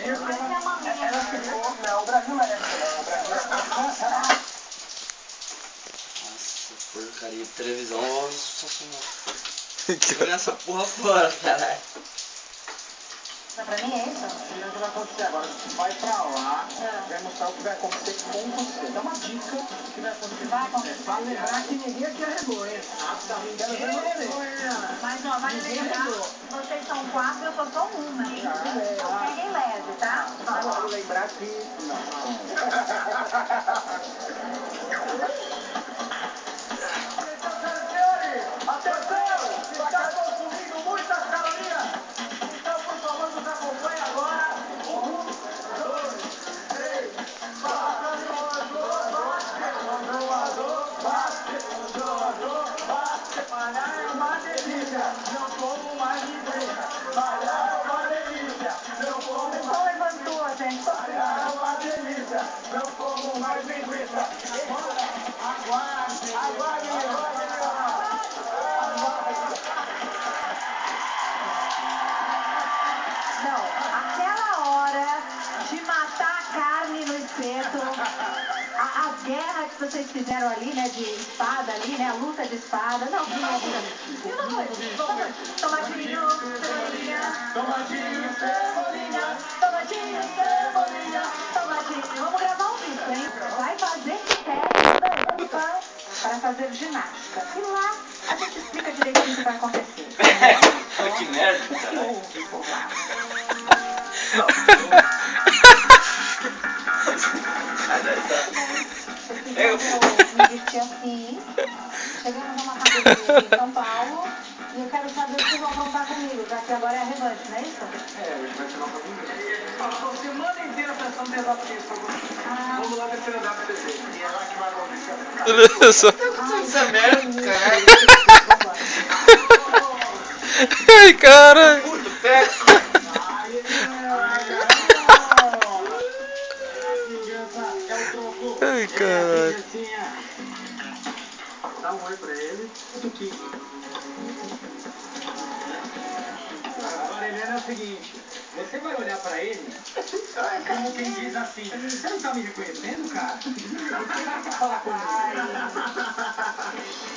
Ela ficou, não, o Brasil merece, não, o Brasil Nossa, porcaria de televisão, nossa senhora. Olha essa porra fora, caralho. Pra mim é isso. O que vai acontecer agora? Vai pra lá, vai mostrar o que vai acontecer com você. Dá uma dica do que vai acontecer. Vai acontecer. Vai lembrar que ninguém aqui arregou, hein? Mas ó, vale lembrar, vocês são 4 e eu sou só uma, hein? Não peguem leve, tá? Vale lembrar que... Não. Atenção! Está consumindo muitas calorias! Então, por favor, nos acompanhe agora. 1, 2, 3, bate. Malhar é uma delícia, não como mais linguiça. Malhar é uma delícia, não como mais... Só levantou, gente. Malhar é uma delícia, não como mais linguiça. Aguarde, aguarde. Não, aquela hora de matar a carne no espeto, a guerra que vocês fizeram ali, né, de espada ali, né, a luta de espada. Não, pelo amor de Deus. Tomatinho, cebolinha. Tomatinho, cebolinha. Tomatinho, cebolinha. Tomatinho. Vamos gravar um vídeo, hein? Vai fazer técnica para fazer ginástica. E lá a gente explica direitinho o que vai acontecer. Que merda, caralho. Eu me vesti assim, chegamos numa academia em São Paulo, e eu quero saber o que vocês vão contar comigo, já que agora é a revanche, não é isso? É, vai ser nova vingança. Passou a semana inteira pensando em desafio pra você. Vamos lá ver se ele dá pra descer. E é lá que vai acontecer. Essa merda, caralho. Ai, caralho. Puta, pega. Ai, caralho. Dá um oi pra ele. Agora, Helena, é o seguinte. Você vai olhar pra ele como quem diz assim: você não tá me reconhecendo, cara? Você quer falar comigo?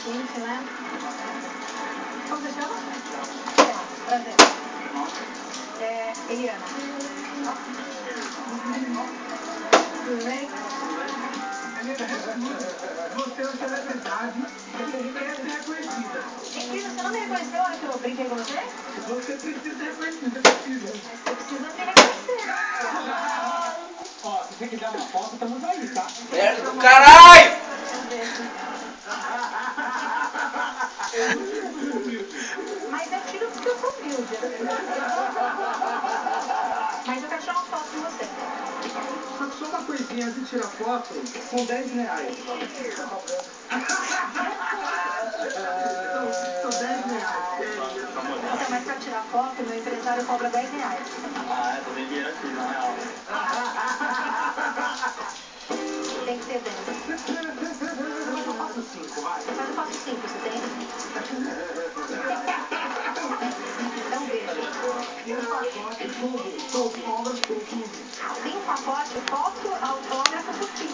Gente, né? Como você chama? Prazer. Eliana. Tudo bem? Você é uma celebridade, você merece ser reconhecida. Mentira, você não me reconheceu na hora que eu brinquei com você? Você precisa ser reconhecida, precisa. Você precisa me reconhecer. Ó, se você quiser uma foto, estamos aí, tá? Merda do caralho. Mas eu tiro porque eu sou humilde. Mas eu quero tirar uma foto com você. Só uma coisinha, antes de tirar foto, são 10 reais. São 10 reais. Então, mas pra tirar foto, meu empresário cobra 10 reais. Ah, eu também vieram aqui, na real. Tem que ser 10. Eu faço 5, vai. Mas eu faço 5, você tem? Dá um beijo. E um pacote, tudo, cobra, tudo. Tem um pacote, foto, autógrafo, por 15.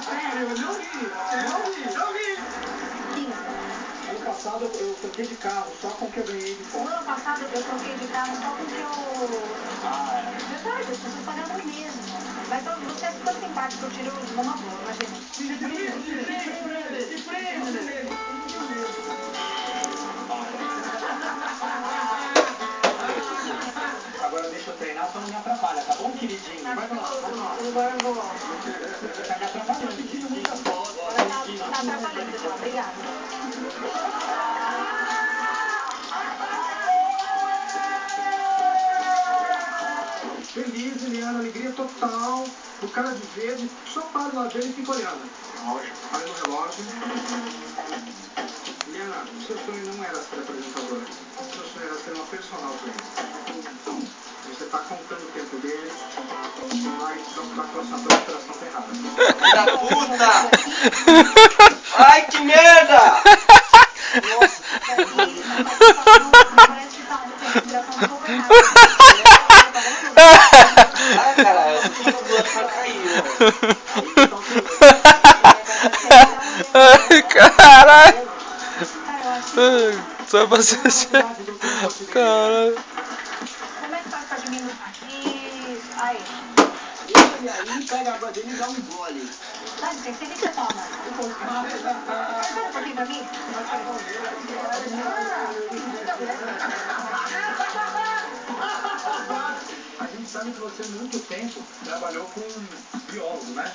Sério, eu não vi. 15. Ano passado eu troquei de carro, só com o que eu ganhei de No foto. ano passado eu troquei de carro só porque eu... Ah, é. Verdade, as pessoas pagaram mesmo. Mas você é super simpático, eu tiro numa boa, imagina. Se prende. Agora deixa eu treinar, só não me atrapalha, tá bom, queridinho? Vai lá. Agora eu vou... Tá me atrapalhando, pedindo muitas fotos. Tá atrapalhando, então. Obrigada. Feliz, Eliana, alegria total. O cara de verde, só para lá dele e fica olhando. Olha no relógio. Eliana, o seu sonho não era ser apresentadora. O seu sonho era ser uma personal trainer. Você tá contando o tempo dele. Vai tá com a sua operação ferrada. Da puta! Ai, que merda! Nossa. Parece que tá uma respiração um pouco errada. Ai, caralho. Só pra você. Caralho. Como é que faz pra diminuir? Aí. E aí, pega a água dele e dá um gole. Dá licença, o que você toma? Espera um pouquinho pra mim. A gente sabe que você, muito tempo, trabalhou com biólogo, né?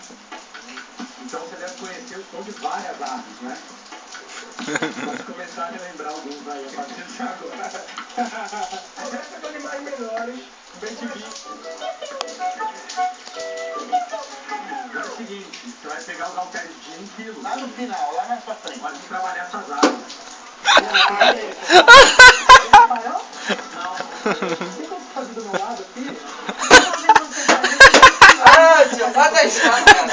Então você deve conhecer o som de várias aves, né? Vamos começar a lembrar alguns aí a partir de agora. Essa com animais menores, bem de bicho. É o seguinte, você vai pegar os halteres de 1 quilo. Lá no final, lá na sua frente. Pode vir trabalhar essas aves. Parou? Não. Você pode fazer do meu lado aqui? Ah, tio, vai deixar, cara.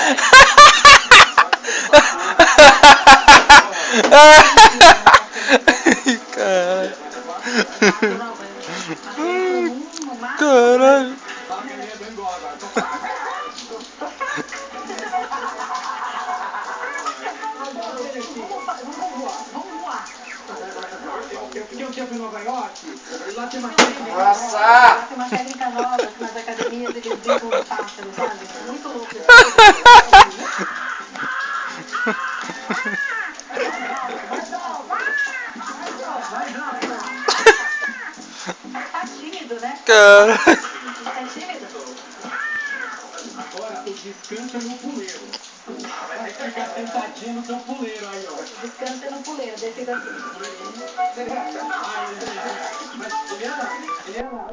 Caralho. Caralho. Vamos voar. Eu fiquei um tempo em Nova York, e lá tem uma técnica. Nossa! Lá tem uma técnica nova que nas academias eles brincam com pássaros, sabe? Muito louco. Tá tímido, né? Caralho. Tá tímido? Agora, o descanso é no puleiro. Vai ter que ficar sentadinho no seu puleiro aí, ó. Descansa no puleiro, desce assim. Mas, Eliana,